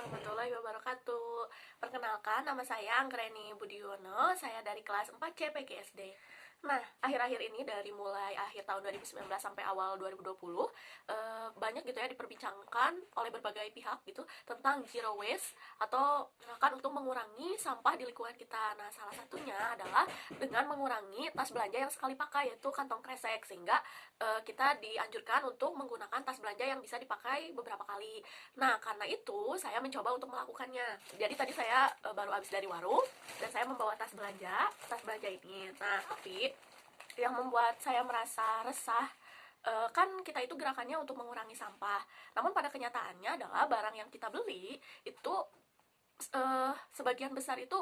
warahmatullahi wabarakatuh. Perkenalkan, nama saya Anggreni Budiono, saya dari kelas 4 CPGSD. Nah, akhir-akhir ini dari mulai akhir tahun 2019 sampai awal 2020, banyak gitu ya diperbincangkan oleh berbagai pihak gitu tentang zero waste atau gerakan untuk mengurangi sampah di lingkungan kita. Nah, salah satunya adalah dengan mengurangi tas belanja yang sekali pakai, yaitu kantong kresek, sehingga kita dianjurkan untuk menggunakan tas belanja yang bisa dipakai beberapa kali. Nah, karena itu saya mencoba untuk melakukannya. Jadi tadi saya baru habis dari warung dan saya membawa tas belanja ini. Nah, tapi yang membuat saya merasa resah, kan kita itu gerakannya untuk mengurangi sampah. Namun pada kenyataannya adalah barang yang kita beli itu sebagian besar itu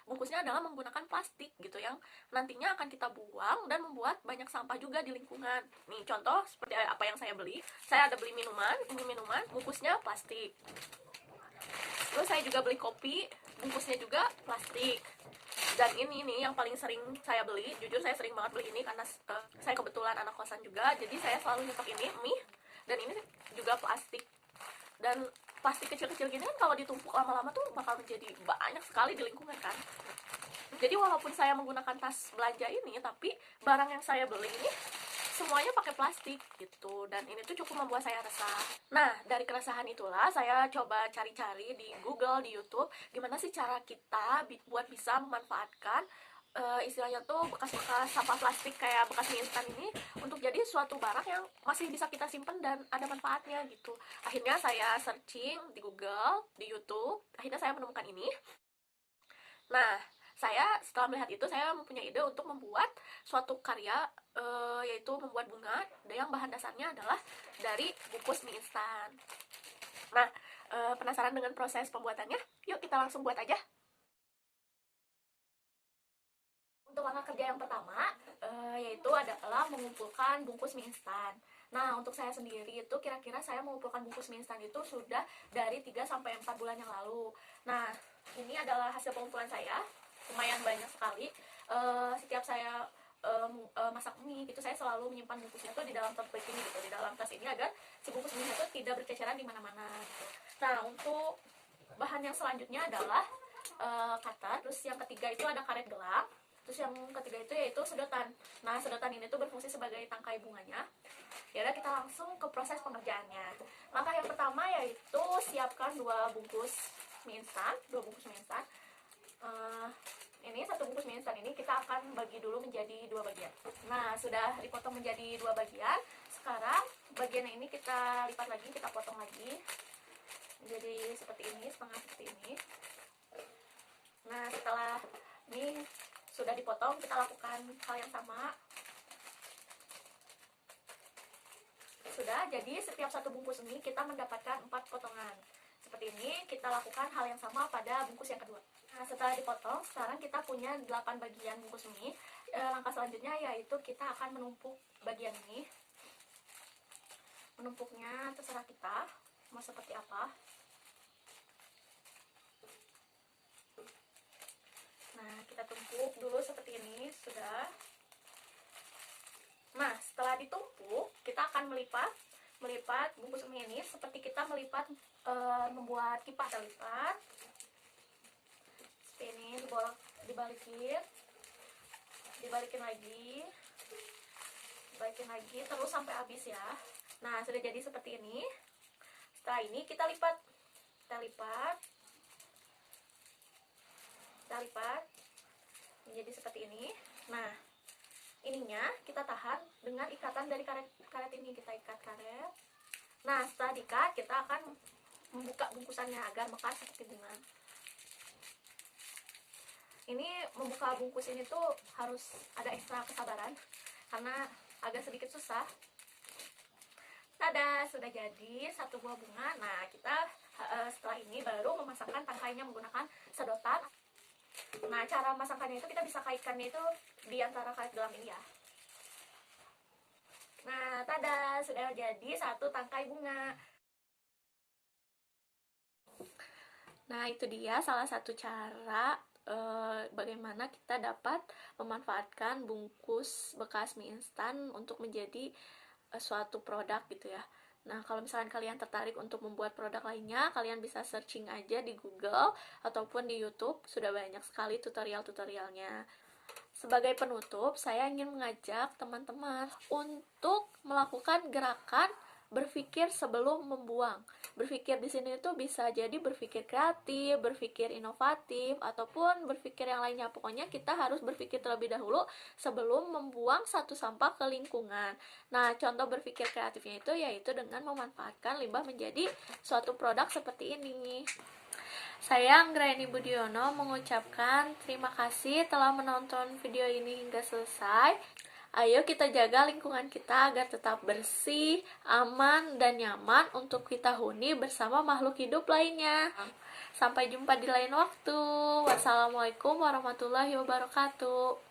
bungkusnya adalah menggunakan plastik gitu yang nantinya akan kita buang dan membuat banyak sampah juga di lingkungan. Nih contoh seperti apa yang saya beli. Saya ada beli minuman, ini minuman bungkusnya plastik. Terus saya juga beli kopi, bungkusnya juga plastik. Dan ini nih yang paling sering saya beli, jujur saya sering banget beli ini karena saya kebetulan anak kosan juga, jadi saya selalu nyetok ini mie, dan ini juga plastik. Dan plastik kecil-kecil gini kan kalau ditumpuk lama-lama tuh bakal menjadi banyak sekali di lingkungan kan. Jadi walaupun saya menggunakan tas belanja ini, tapi barang yang saya beli ini semuanya pakai plastik gitu, dan ini tuh cukup membuat saya resah. Nah, dari keresahan itulah saya coba cari-cari di Google, di YouTube, gimana sih cara kita buat bisa memanfaatkan istilahnya tuh bekas-bekas sampah plastik kayak bekas mie instan ini untuk jadi suatu barang yang masih bisa kita simpan dan ada manfaatnya gitu. Akhirnya saya searching di Google, di YouTube, akhirnya saya menemukan ini. Nah, saya setelah melihat itu saya mempunyai ide untuk membuat suatu karya, yaitu membuat bunga yang bahan dasarnya adalah dari bungkus mie instan. Nah, penasaran dengan proses pembuatannya? Yuk kita langsung buat aja. Untuk langkah kerja yang pertama, yaitu adalah mengumpulkan bungkus mie instan. Nah, untuk saya sendiri itu kira-kira saya mengumpulkan bungkus mie instan itu sudah dari 3 sampai 4 bulan yang lalu. Nah, ini adalah hasil pengumpulan saya, lumayan banyak sekali. Setiap saya masak mie itu saya selalu menyimpan bungkusnya tuh di dalam tote bag ini gitu, di dalam tas ini agar si bungkus mie itu tidak berceceran di mana-mana gitu. Nah, untuk bahan yang selanjutnya adalah cutter, terus yang ketiga itu ada karet gelang, terus yang ketiga itu yaitu sedotan. Nah, sedotan ini tuh berfungsi sebagai tangkai bunganya. Ya udah, kita langsung ke proses pengerjaannya. Langkah yang pertama yaitu siapkan 2 bungkus mie instan. Ini satu bungkus mie instan ini kita akan bagi dulu menjadi 2 bagian. Nah, sudah dipotong menjadi 2 bagian. Sekarang bagian ini kita lipat lagi, kita potong lagi menjadi seperti ini, setengah seperti ini. Nah, setelah ini sudah dipotong, kita lakukan hal yang sama. Sudah, jadi setiap satu bungkus mie kita mendapatkan 4 potongan. Seperti ini, kita lakukan hal yang sama pada bungkus yang kedua. Nah, setelah dipotong, sekarang kita punya 8 bagian bungkus mie. Langkah selanjutnya yaitu kita akan menumpuk bagian mie. Menumpuknya terserah kita mau seperti apa. Nah, kita tumpuk dulu seperti ini, sudah. Nah, setelah ditumpuk, kita akan melipat bungkus mie ini seperti kita membuat kipas. Kita lipat seperti ini, dibalikin lagi terus sampai habis ya. Nah, sudah jadi seperti ini. Setelah ini kita lipat menjadi seperti ini. Nah, ininya kita tahan dengan ikatan dari karet ini, kita ikat karet. Nah, setelah diikat kita akan membuka bungkusannya agar mekar seperti bunga. Ini membuka bungkus ini tuh harus ada ekstra kesabaran karena agak sedikit susah. Tada, sudah jadi satu buah bunga. Nah, kita setelah ini baru memasangkan tangkainya menggunakan sedotan. Nah, cara memasangkannya itu kita bisa kaitkannya itu di antara karet gelang ini ya. Nah, tada, sudah jadi satu tangkai bunga. Nah, itu dia salah satu cara bagaimana kita dapat memanfaatkan bungkus bekas mie instan untuk menjadi suatu produk gitu ya. Nah, kalau misalkan kalian tertarik untuk membuat produk lainnya, kalian bisa searching aja di Google ataupun di YouTube, sudah banyak sekali tutorial-tutorialnya. Sebagai penutup, saya ingin mengajak teman-teman untuk melakukan gerakan berpikir sebelum membuang. Berpikir di sini itu bisa jadi berpikir kreatif, berpikir inovatif, ataupun berpikir yang lainnya. Pokoknya kita harus berpikir terlebih dahulu sebelum membuang satu sampah ke lingkungan. Nah, contoh berpikir kreatifnya itu yaitu dengan memanfaatkan limbah menjadi suatu produk seperti ini. Saya Anggraini Budiono mengucapkan terima kasih telah menonton video ini hingga selesai. Ayo kita jaga lingkungan kita agar tetap bersih, aman, dan nyaman untuk kita huni bersama makhluk hidup lainnya. Sampai jumpa di lain waktu. Wassalamualaikum warahmatullahi wabarakatuh.